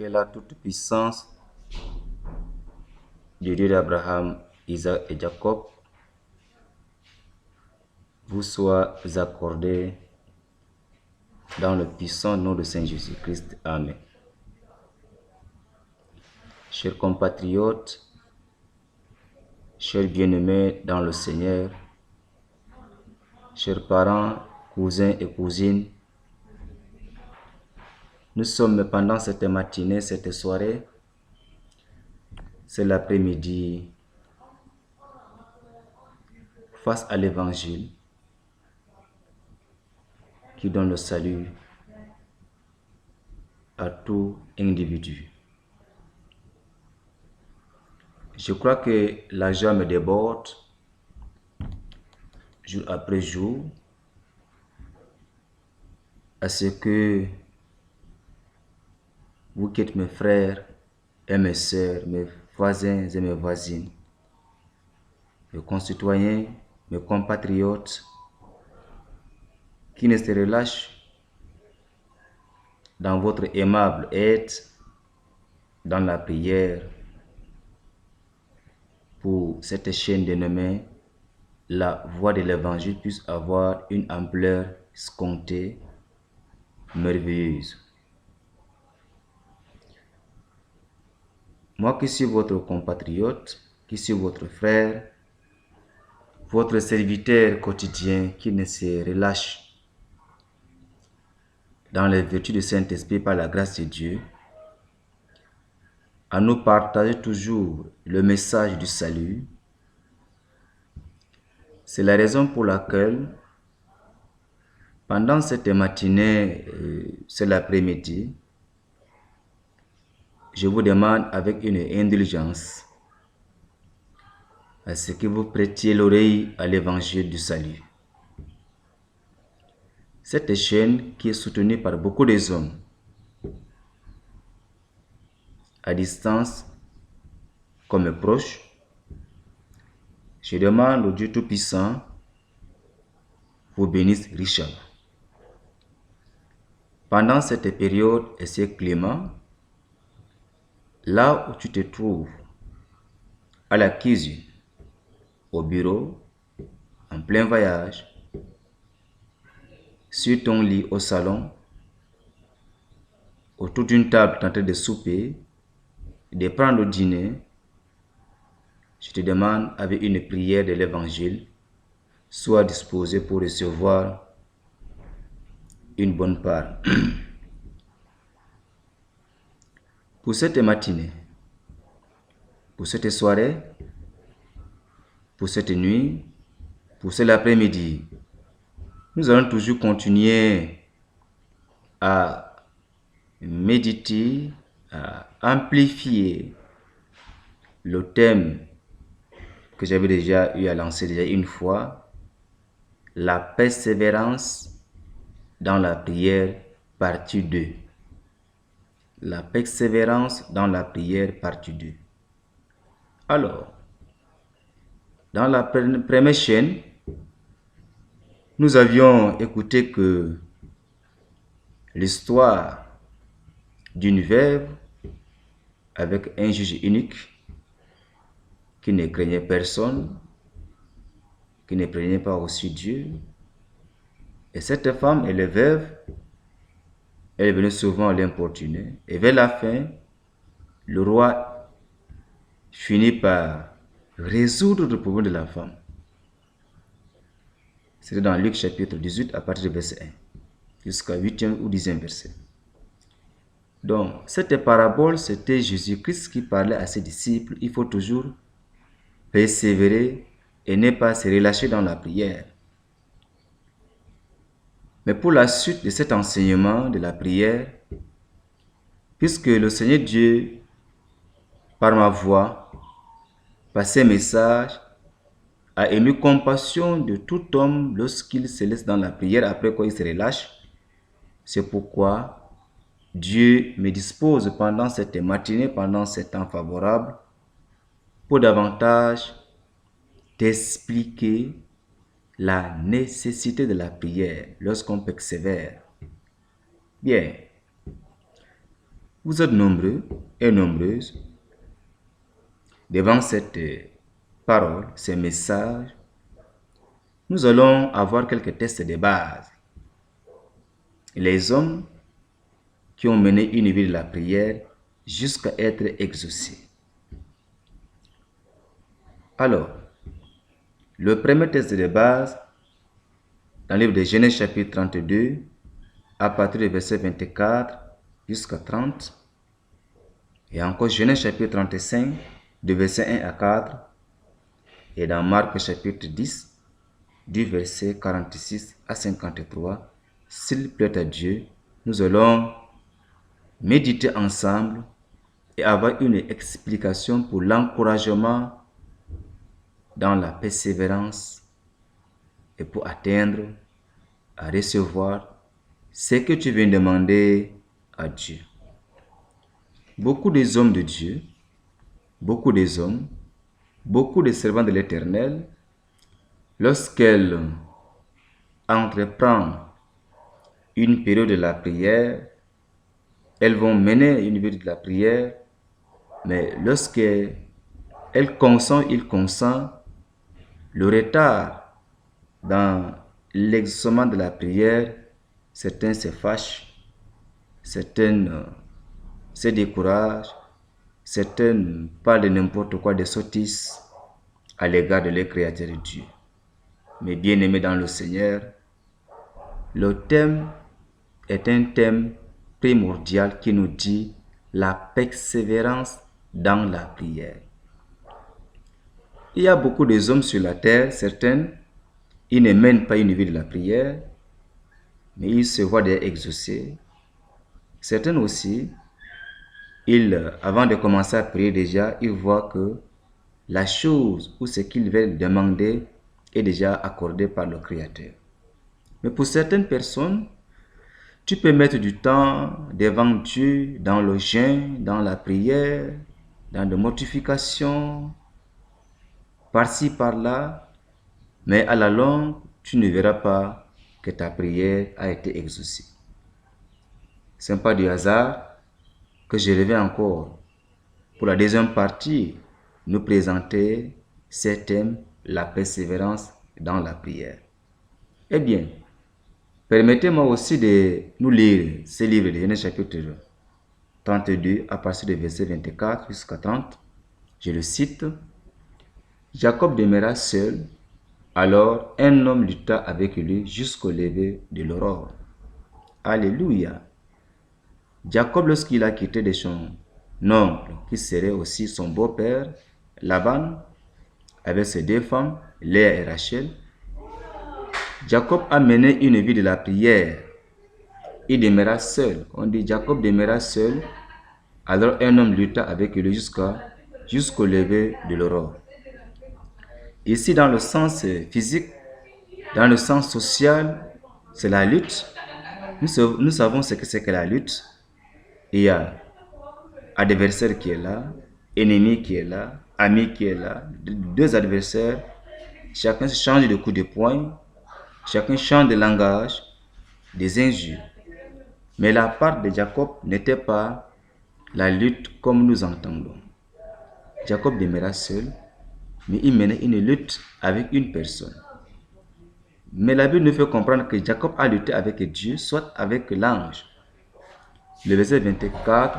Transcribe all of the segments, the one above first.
Que la toute-puissance du Dieu d'Abraham, Isaac et Jacob vous soit accordée dans le puissant nom de Saint Jésus-Christ. Amen. Chers compatriotes, chers bien-aimés dans le Seigneur, chers parents, cousins et cousines, nous sommes pendant cette matinée, cette soirée, c'est l'après-midi, face à l'Évangile qui donne le salut à tout individu. Je crois que la joie me déborde jour après jour à ce que vous qui êtes mes frères et mes sœurs, mes voisins et mes voisines, mes concitoyens, mes compatriotes, qui ne se relâchent dans votre aimable aide, dans la prière, pour cette chaîne dénommée la voix de l'Évangile puisse avoir une ampleur escomptée, merveilleuse. Moi qui suis votre compatriote, qui suis votre frère, votre serviteur quotidien qui ne se relâche dans les vertus du Saint-Esprit par la grâce de Dieu, à nous partager toujours le message du salut. C'est la raison pour laquelle, pendant cette matinée, c'est l'après-midi, je vous demande avec une indulgence à ce que vous prêtiez l'oreille à l'évangile du salut. Cette chaîne qui est soutenue par beaucoup de hommes, à distance comme proche, je demande au Dieu Tout-Puissant vous bénisse richement. Pendant cette période et ce climat, là où tu te trouves, à la cuisine, au bureau, en plein voyage, sur ton lit au salon, autour d'une table en train de souper, de prendre le dîner, je te demande avec une prière de l'Évangile, sois disposé pour recevoir une bonne part. Pour cette matinée, pour cette soirée, pour cette nuit, pour cet après-midi, nous allons toujours continuer à méditer, à amplifier le thème que j'avais déjà eu à lancer déjà une fois, la persévérance dans la prière, partie 2. La persévérance dans la prière, partie 2. Alors, dans la première chaîne, nous avions écouté que l'histoire d'une veuve avec un juge unique qui ne craignait personne, qui ne craignait pas aussi Dieu. Et cette femme, elle est veuve, elle venait souvent l'importuner. Et vers la fin, le roi finit par résoudre le problème de la femme. C'était dans Luc chapitre 18 à partir du verset 1 jusqu'à 8e ou 10e verset. Donc, cette parabole, c'était Jésus-Christ qui parlait à ses disciples. Il faut toujours persévérer et ne pas se relâcher dans la prière. Mais pour la suite de cet enseignement de la prière, puisque le Seigneur Dieu, par ma voix, par ses messages, a ému compassion de tout homme lorsqu'il se laisse dans la prière, après quoi il se relâche. C'est pourquoi Dieu me dispose pendant cette matinée, pendant ce temps favorable, pour davantage t'expliquer la nécessité de la prière lorsqu'on persévère. Bien. Vous êtes nombreux et nombreuses devant cette parole, ces messages. Nous allons avoir quelques tests de base. Les hommes qui ont mené une vie de la prière jusqu'à être exaucés. Alors, le premier test de base, dans le livre de Genèse chapitre 32, à partir du verset 24 jusqu'à 30, et encore Genèse chapitre 35, de verset 1 à 4, et dans Marc chapitre 10, du verset 46 à 53, s'il plaît à Dieu, nous allons méditer ensemble et avoir une explication pour l'encouragement dans la persévérance et pour atteindre à recevoir ce que tu viens demander à Dieu. Beaucoup des hommes de Dieu, beaucoup des hommes, beaucoup de servants de l'Éternel, lorsqu'elles entreprennent une période de la prière, elles vont mener une vie de la prière, mais lorsqu'elles consentent, ils consentent, le retard dans l'exaucement de la prière, certains se fâchent, certains se découragent, certains parlent de n'importe quoi, des sottises à l'égard de leur Créateur de Dieu. Mais bien aimés dans le Seigneur, le thème est un thème primordial qui nous dit la persévérance dans la prière. Il y a beaucoup de hommes sur la terre, certains, ils ne mènent pas une vie de la prière, mais ils se voient déjà exaucés. Certains aussi, avant de commencer à prier déjà, ils voient que la chose ou ce qu'ils veulent demander est déjà accordé par le Créateur. Mais pour certaines personnes, tu peux mettre du temps devant Dieu, dans le jeûne, dans la prière, dans des mortifications, par-ci, par-là, mais à la longue, tu ne verras pas que ta prière a été exaucée. Ce n'est pas du hasard que je reviens encore pour la deuxième partie, nous présenter ce thème, la persévérance dans la prière. Eh bien, permettez-moi aussi de nous lire ce livre de Genèse chapitre 32 à partir du verset 24 jusqu'à 30. Je le cite. Jacob demeura seul, alors un homme lutta avec lui jusqu'au lever de l'aurore. Alléluia. Jacob, lorsqu'il a quitté de son oncle, qui serait aussi son beau-père, Laban, avec ses deux femmes, Léa et Rachel, Jacob a mené une vie de la prière. Il demeura seul. On dit Jacob demeura seul, alors un homme lutta avec lui jusqu'au lever de l'aurore. Ici, dans le sens physique, dans le sens social, c'est la lutte. Nous savons ce que c'est que la lutte. Il y a adversaire qui est là, ennemi qui est là, ami qui est là, deux adversaires. Chacun change de coup de poing, chacun change de langage, des injures. Mais la part de Jacob n'était pas la lutte comme nous entendons. Jacob demeura seul, mais il menait une lutte avec une personne. Mais la Bible nous fait comprendre que Jacob a lutté avec Dieu, soit avec l'ange. Le verset 24,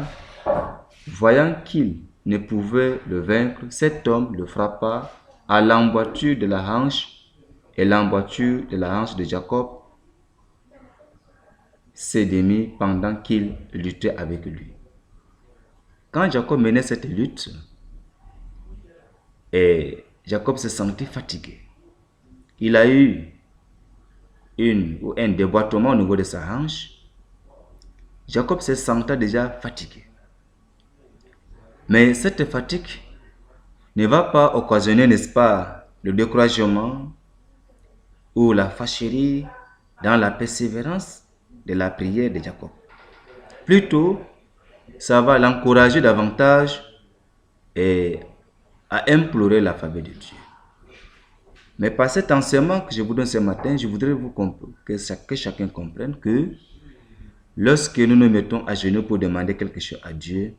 voyant qu'il ne pouvait le vaincre, cet homme le frappa à l'emboîture de la hanche, et l'emboîture de la hanche de Jacob s'est démise pendant qu'il luttait avec lui. Quand Jacob menait cette lutte, et Jacob se sentit fatigué. Il a eu un déboîtement au niveau de sa hanche. Jacob se sentait déjà fatigué. Mais cette fatigue ne va pas occasionner, n'est-ce pas, le découragement ou la fâcherie dans la persévérance de la prière de Jacob. Plutôt, ça va l'encourager davantage et à implorer la faveur de Dieu. Mais par cet enseignement que je vous donne ce matin, je voudrais que chacun comprenne que lorsque nous nous mettons à genoux pour demander quelque chose à Dieu,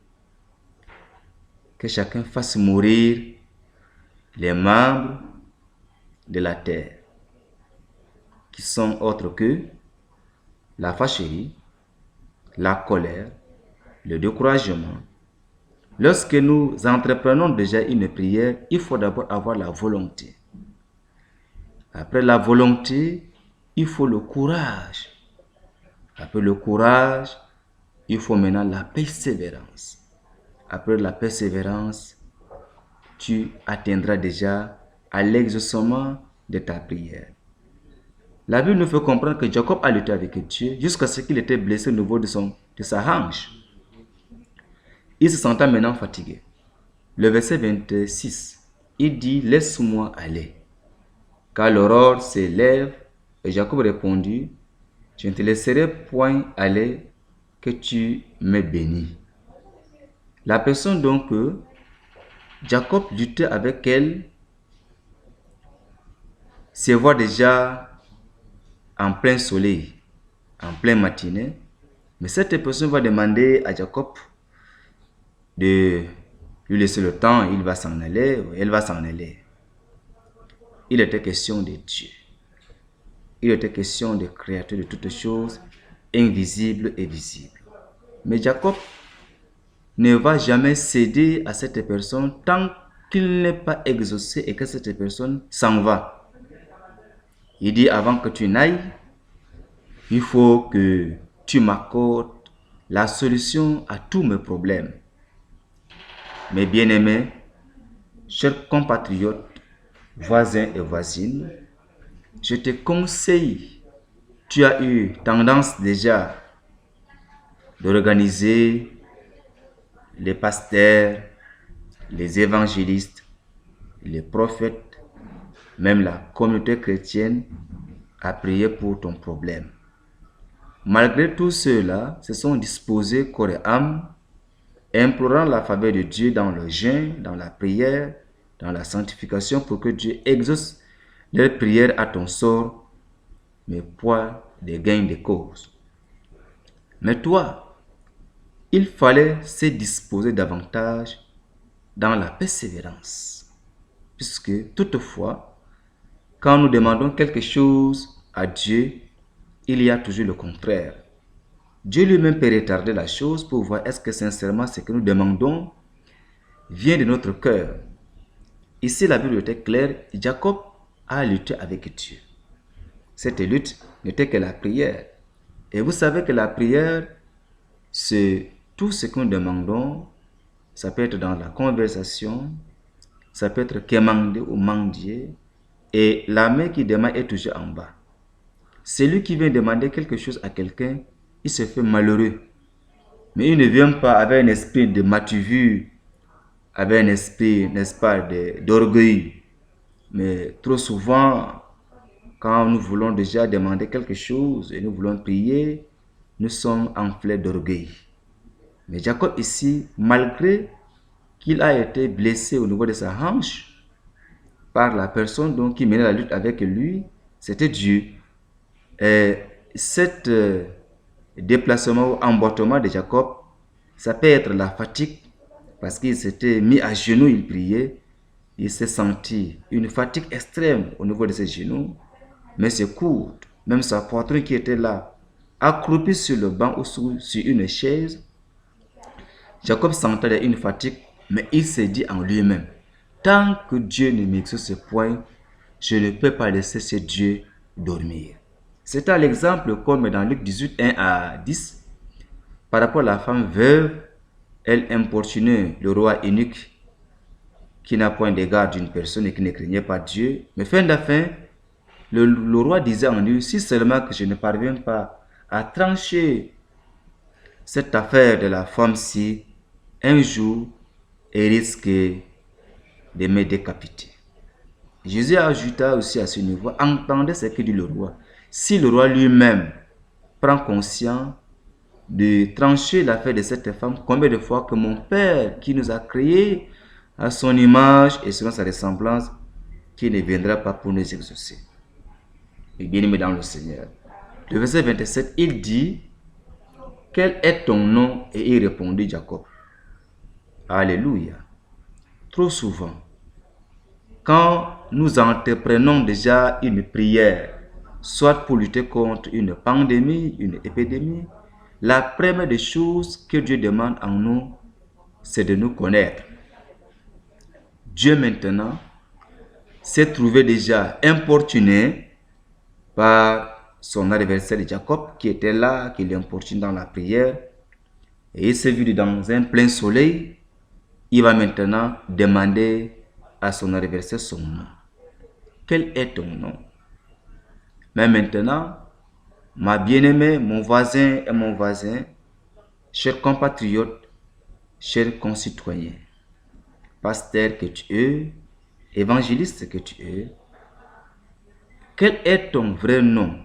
que chacun fasse mourir les membres de la terre, qui sont autres que la fâcherie, la colère, le découragement. Lorsque nous entreprenons déjà une prière, il faut d'abord avoir la volonté. Après la volonté, il faut le courage. Après le courage, il faut maintenant la persévérance. Après la persévérance, tu atteindras déjà à l'exaucement de ta prière. La Bible nous fait comprendre que Jacob a lutté avec Dieu jusqu'à ce qu'il était blessé au niveau de sa hanche. Il se sentait maintenant fatigué. Le verset 26, il dit « Laisse-moi aller, car l'aurore s'élève. » Et Jacob répondit « Je ne te laisserai point aller, que tu me bénis. » La personne donc que Jacob luttait avec elle se voit déjà en plein soleil, en plein matinée. Mais cette personne va demander à Jacob de lui laisser le temps, il va s'en aller, elle va s'en aller. Il était question de Dieu. Il était question de créateur de toutes choses, invisibles et visibles. Mais Jacob ne va jamais céder à cette personne tant qu'il n'est pas exaucé et que cette personne s'en va. Il dit, avant que tu n'ailles, il faut que tu m'accordes la solution à tous mes problèmes. Mes bien-aimés, chers compatriotes, voisins et voisines, je te conseille, tu as eu tendance déjà d'organiser les pasteurs, les évangélistes, les prophètes, même la communauté chrétienne à prier pour ton problème. Malgré tout cela, se sont disposés corps et âme, implorant la faveur de Dieu dans le jeûne, dans la prière, dans la sanctification, pour que Dieu exauce leurs prières à ton sort, mais point de gain de cause. Mais toi, il fallait se disposer davantage dans la persévérance, puisque toutefois, quand nous demandons quelque chose à Dieu, il y a toujours le contraire. Dieu lui-même peut retarder la chose pour voir est-ce que sincèrement ce que nous demandons vient de notre cœur. Ici, la Bible était claire, Jacob a lutté avec Dieu. Cette lutte n'était que la prière. Et vous savez que la prière, c'est tout ce que nous demandons. Ça peut être dans la conversation, ça peut être quémander ou mendier. Et la main qui demande est toujours en bas. Celui qui vient demander quelque chose à quelqu'un, il se fait malheureux. Mais il ne vient pas avec un esprit de matuvure, avec un esprit, n'est-ce pas, d'orgueil. Mais trop souvent, quand nous voulons déjà demander quelque chose et nous voulons prier, nous sommes enflés d'orgueil. Mais Jacob ici, malgré qu'il a été blessé au niveau de sa hanche par la personne donc, qui menait la lutte avec lui, c'était Dieu. Et cet déplacement ou emboîtement de Jacob, ça peut être la fatigue, parce qu'il s'était mis à genoux, il priait, il s'est senti une fatigue extrême au niveau de ses genoux, mais ses coudes, même sa poitrine qui était là, accroupie sur le banc ou sur une chaise, Jacob sentait une fatigue, mais il s'est dit en lui-même, tant que Dieu ne m'exauce ce point, je ne peux pas laisser ce Dieu dormir. C'est à l'exemple comme dans Luc 18, 1 à 10, par rapport à la femme veuve, elle importunait le roi eunuque qui n'a point d'égard d'une personne et qui ne craignait pas Dieu. Mais fin de la fin, le roi disait en lui, si seulement que je ne parviens pas à trancher cette affaire de la femme-ci, un jour, elle risque de me décapiter. Jésus ajouta aussi à ce niveau, entendez ce que dit le roi. Si le roi lui-même prend conscience de trancher l'affaire de cette femme, combien de fois que mon Père qui nous a créés à son image et selon sa ressemblance, qui ne viendra pas pour nous exaucer. Et bien aimé dans le Seigneur. Le verset 27, il dit, quel est ton nom? Et il répondit Jacob. Alléluia. Trop souvent, quand nous entreprenons déjà une prière, soit pour lutter contre une pandémie, une épidémie, la première des choses que Dieu demande en nous, c'est de nous connaître. Dieu maintenant s'est trouvé déjà importuné par son adversaire Jacob qui était là, qui l'importune dans la prière. Et il s'est vu dans un plein soleil. Il va maintenant demander à son adversaire son nom. Quel est ton nom? Mais maintenant, ma bien-aimée, mon voisin et mon voisin, chers compatriotes, chers concitoyens, pasteur que tu es, évangéliste que tu es, quel est ton vrai nom?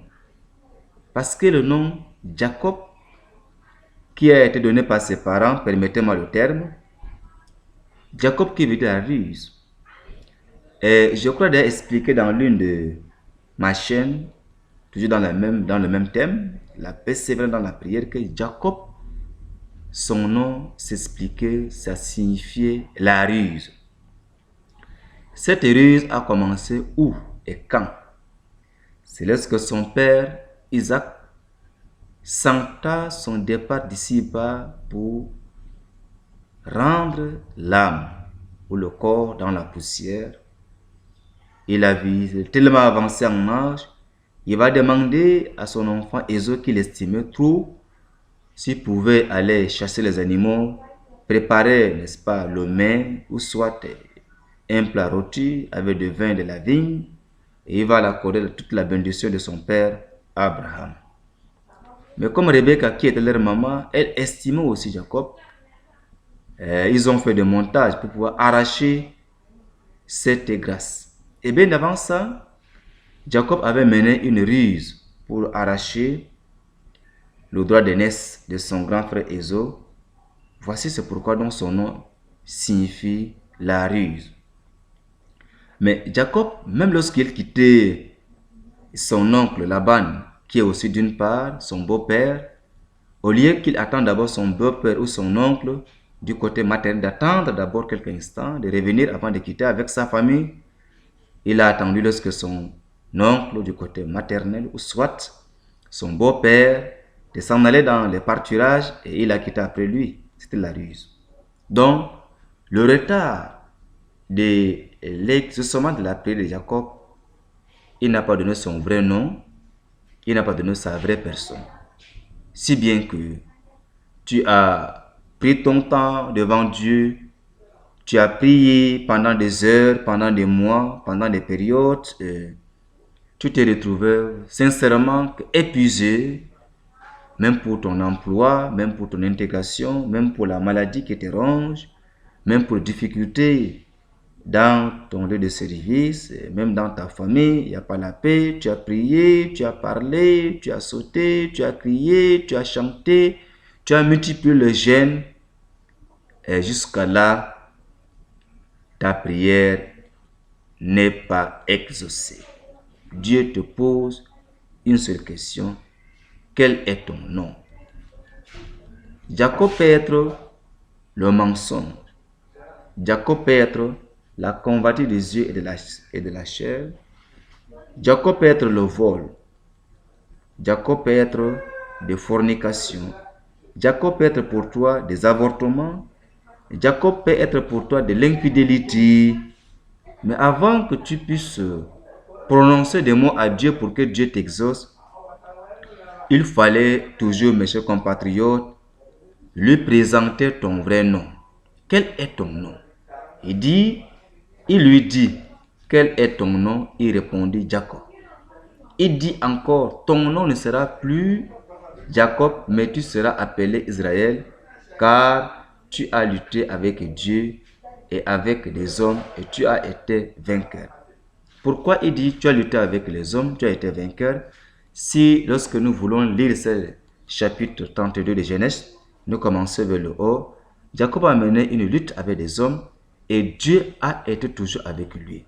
Parce que le nom Jacob, qui a été donné par ses parents, permettez-moi le terme, Jacob qui veut dire la ruse. Et je crois d'ailleurs expliqué dans l'une de ma chaîne, toujours dans le même thème, la persévérance dans la prière, que Jacob, son nom s'expliquait, ça signifiait la ruse. Cette ruse a commencé où et quand? C'est lorsque son père, Isaac, senta son départ d'ici-bas pour rendre l'âme ou le corps dans la poussière. Il a vu tellement avancé en âge, il va demander à son enfant Ésaü, qu'il estimait trop, s'il pouvait aller chasser les animaux, préparer, n'est-ce pas, le mets, ou soit un plat rôti avec du vin de la vigne, et il va l'accorder toute la bénédiction de son père Abraham. Mais comme Rebecca, qui était leur maman, elle estimait aussi Jacob. Ils ont fait des montages pour pouvoir arracher cette grâce. Et bien avant ça, Jacob avait mené une ruse pour arracher le droit d'aînesse de son grand frère Ésaü. Voici c'est pourquoi donc son nom signifie la ruse. Mais Jacob, même lorsqu'il quittait son oncle Laban, qui est aussi d'une part son beau-père, au lieu qu'il attende d'abord son beau-père ou son oncle du côté maternel, d'attendre d'abord quelques instants, de revenir avant de quitter avec sa famille, il a attendu lorsque son oncle du côté maternel, ou soit son beau-père, de s'en aller dans les pâturages, et il a quitté après lui. C'était la ruse. Donc, le retard de l'exaucement de la prière de Jacob, il n'a pas donné son vrai nom, il n'a pas donné sa vraie personne. Si bien que tu as pris ton temps devant Dieu, tu as prié pendant des heures, pendant des mois, pendant des périodes, tu t'es retrouvé sincèrement épuisé, même pour ton emploi, même pour ton intégration, même pour la maladie qui te ronge, même pour les difficultés dans ton lieu de service, même dans ta famille, il n'y a pas la paix, tu as prié, tu as parlé, tu as sauté, tu as crié, tu as chanté, tu as multiplié le jeûne, et jusqu'à là, ta prière n'est pas exaucée. Dieu te pose une seule question: quel est ton nom? Jacob peut être le mensonge. Jacob peut être la convoitise des yeux et de la chair. Jacob peut être le vol. Jacob peut être des fornications. Jacob peut être pour toi des avortements. Jacob peut être pour toi de l'infidélité. Mais avant que tu puisses prononcer des mots à Dieu pour que Dieu t'exauce, il fallait toujours, mes chers compatriotes, lui présenter ton vrai nom. Quel est ton nom? Il lui dit, quel est ton nom? Il répondit, Jacob. Il dit encore, ton nom ne sera plus Jacob, mais tu seras appelé Israël, car tu as lutté avec Dieu et avec des hommes et tu as été vainqueur. Pourquoi il dit, tu as lutté avec les hommes, tu as été vainqueur? Si lorsque nous voulons lire ce chapitre 32 de Genèse, nous commençons vers le haut, Jacob a mené une lutte avec des hommes et Dieu a été toujours avec lui.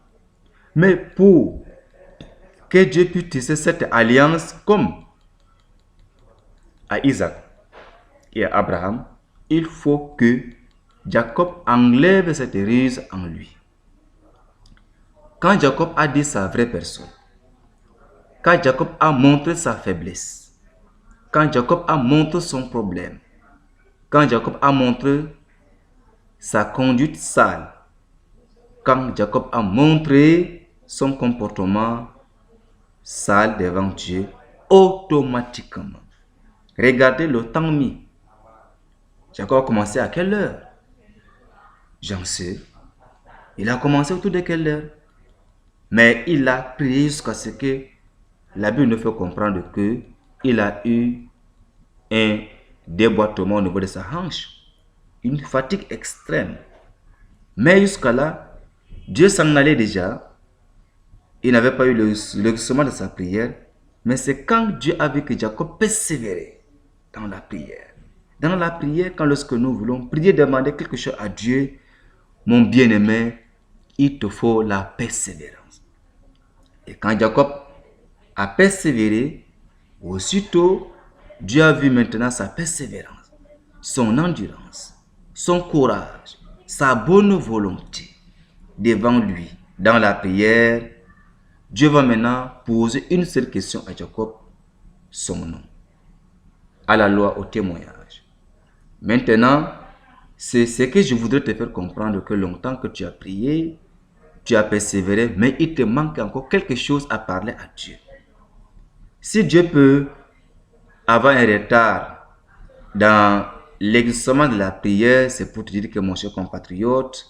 Mais pour que Dieu puisse tisser cette alliance comme à Isaac, et à Abraham, il faut que Jacob enlève cette ruse en lui. Quand Jacob a dit sa vraie personne, quand Jacob a montré sa faiblesse, quand Jacob a montré son problème, quand Jacob a montré sa conduite sale, quand Jacob a montré son comportement sale devant Dieu, automatiquement, regardez le temps mis. Jacob a commencé à quelle heure? J'en sais. Il a commencé autour de quelle heure? Mais il a prié jusqu'à ce que la Bible nous fait comprendre que il a eu un déboîtement au niveau de sa hanche, une fatigue extrême. Mais jusqu'à là, Dieu s'en allait déjà. Il n'avait pas eu le exaucement de sa prière. Mais c'est quand Dieu a vu que Jacob persévérait dans la prière. Dans la prière, lorsque nous voulons prier, demander quelque chose à Dieu, mon bien-aimé, il te faut la persévérance. Et quand Jacob a persévéré, aussitôt, Dieu a vu maintenant sa persévérance, son endurance, son courage, sa bonne volonté devant lui. Dans la prière, Dieu va maintenant poser une seule question à Jacob, son nom, à la loi, au témoignage. Maintenant, c'est ce que je voudrais te faire comprendre, que longtemps que tu as prié, tu as persévéré, mais il te manque encore quelque chose à parler à Dieu. Si Dieu peut avoir un retard dans l'exaucement de la prière, c'est pour te dire que mon cher compatriote,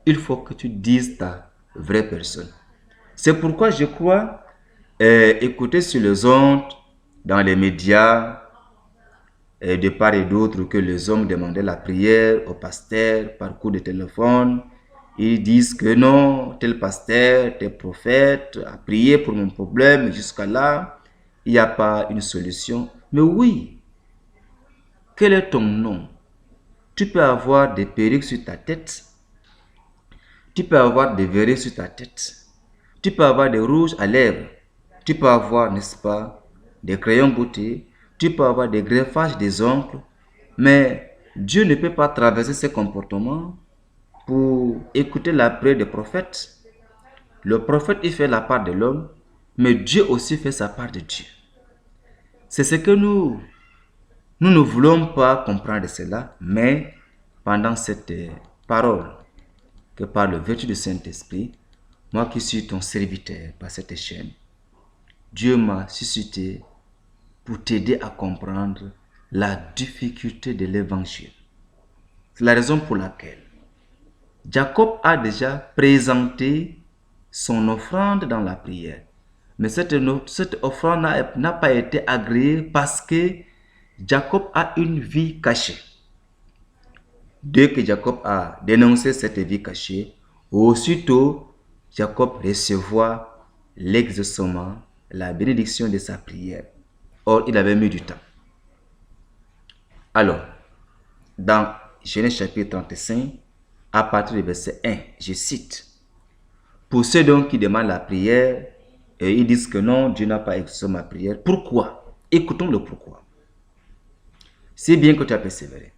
il faut que tu dises ta vraie personne. C'est pourquoi je crois écouter sur les ondes, dans les médias, de part et d'autre, que les hommes demandaient la prière au pasteur par coup de téléphone. Ils disent que non, tel pasteur, tel prophète a prié pour mon problème, jusqu'à là, il n'y a pas une solution. Mais oui, quel est ton nom? Tu peux avoir des perruques sur ta tête. Tu peux avoir des verres sur ta tête. Tu peux avoir des rouges à lèvres. Tu peux avoir, n'est-ce pas, des crayons beauté. Tu peux avoir des greffages des ongles. Mais Dieu ne peut pas traverser ces comportements pour écouter la prière des prophètes. Le prophète, il fait la part de l'homme, mais Dieu aussi fait sa part de Dieu. C'est ce que nous ne voulons pas comprendre cela, mais pendant cette parole que par le vertu du Saint-Esprit, moi qui suis ton serviteur par cette chaîne, Dieu m'a suscité pour t'aider à comprendre la difficulté de l'évangile. C'est la raison pour laquelle Jacob a déjà présenté son offrande dans la prière. Mais cette offrande n'a pas été agréée parce que Jacob a une vie cachée. Dès que Jacob a dénoncé cette vie cachée, aussitôt Jacob recevra l'exaucement, la bénédiction de sa prière. Or, il avait mis du temps. Alors, dans Genèse chapitre 35, à partir du verset 1, je cite: pour ceux donc qui demandent la prière, et ils disent que non, Dieu n'a pas exaucé ma prière. Pourquoi? Écoutons le pourquoi. C'est bien que tu as persévéré.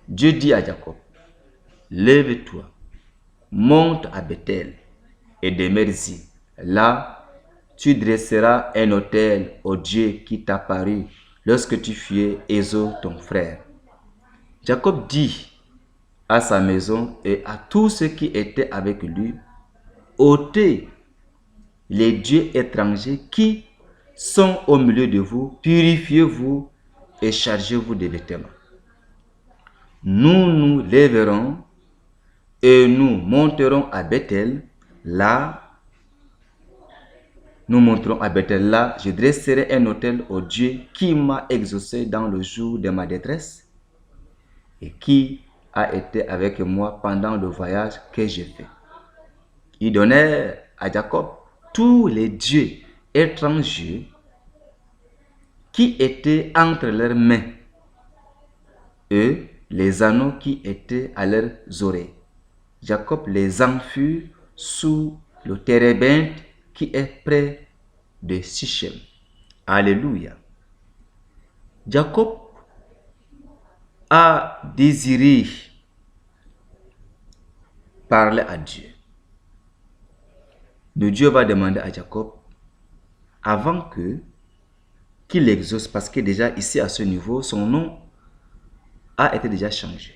Dieu dit à Jacob: lève-toi, monte à Bethel et demeure-y. Là, tu dresseras un autel au Dieu qui t'apparut lorsque tu fuyais Ésau ton frère. Jacob dit à sa maison et à tous ceux qui étaient avec lui: ôtez les dieux étrangers qui sont au milieu de vous, purifiez-vous et chargez-vous de vêtements. Nous nous lèverons et nous monterons à Bethel. Là, je dresserai un autel au Dieu qui m'a exaucé dans le jour de ma détresse et qui a été avec moi pendant le voyage que j'ai fait. Il donnait à Jacob tous les dieux étrangers qui étaient entre leurs mains et les anneaux qui étaient à leurs oreilles. Jacob les enfut sous le térébinthe qui est près de Sichem. Alléluia. Jacob a désiré parler à Dieu, le Dieu va demander à Jacob avant qu'il exauce, parce que déjà ici à ce niveau, son nom a été déjà changé.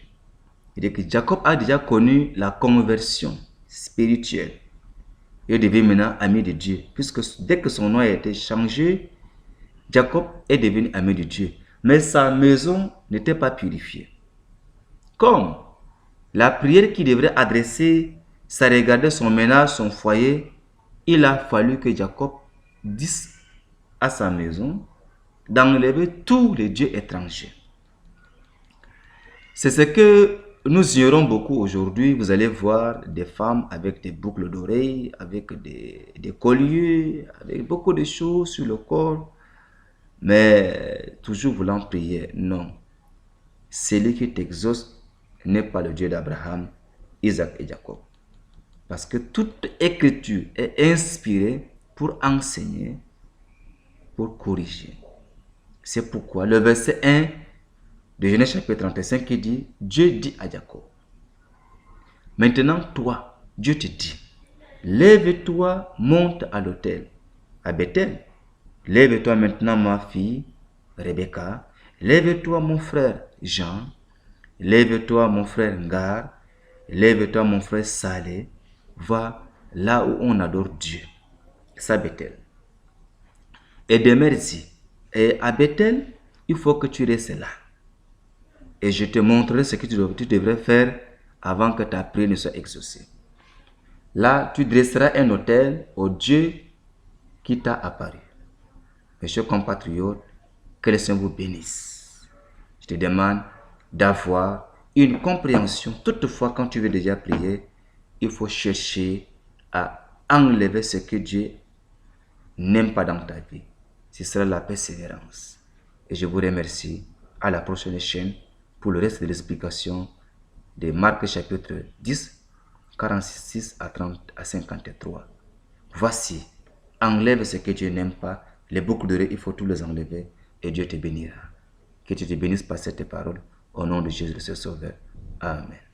C'est-à-dire que Jacob a déjà connu la conversion spirituelle. Il devient maintenant ami de Dieu, puisque dès que son nom a été changé, Jacob est devenu ami de Dieu. Mais sa maison n'était pas purifiée. Comme la prière qu'il devrait adresser, ça regardait son ménage, son foyer, il a fallu que Jacob dise à sa maison d'enlever tous les dieux étrangers. C'est ce que nous ignorons beaucoup aujourd'hui. Vous allez voir des femmes avec des boucles d'oreilles, avec des colliers, avec beaucoup de choses sur le corps, mais toujours voulant prier. Non. Celui qui t'exauce n'est pas le Dieu d'Abraham, Isaac et Jacob. Parce que toute écriture est inspirée pour enseigner, pour corriger. C'est pourquoi le verset 1 de Genèse chapitre 35 qui dit, Dieu dit à Jacob, maintenant toi, Dieu te dit, lève-toi, monte à l'autel, à Bethel. Lève-toi maintenant ma fille, Rebecca. Lève-toi mon frère Jean. Lève-toi mon frère Ngar. Lève-toi mon frère Salé. Va là où on adore Dieu. C'est Bethel. Et demeure-y. Et à Bethel, il faut que tu restes là. Et je te montrerai ce que tu devrais faire avant que ta prière ne soit exaucée. Là, tu dresseras un autel au Dieu qui t'a apparu. Mes chers compatriotes, que le Seigneur vous bénisse. Je te demande d'avoir une compréhension. Toutefois, quand tu veux déjà prier, il faut chercher à enlever ce que Dieu n'aime pas dans ta vie. Ce sera la persévérance. Et je vous remercie. À la prochaine chaîne pour le reste de l'explication de Marc chapitre 10, 46 à 30 à 53. Voici, enlève ce que Dieu n'aime pas. Les boucles d'oreilles, il faut tous les enlever et Dieu te bénira. Que Dieu te bénisse par cette parole. Au nom de Jésus, le Sauveur. Amen.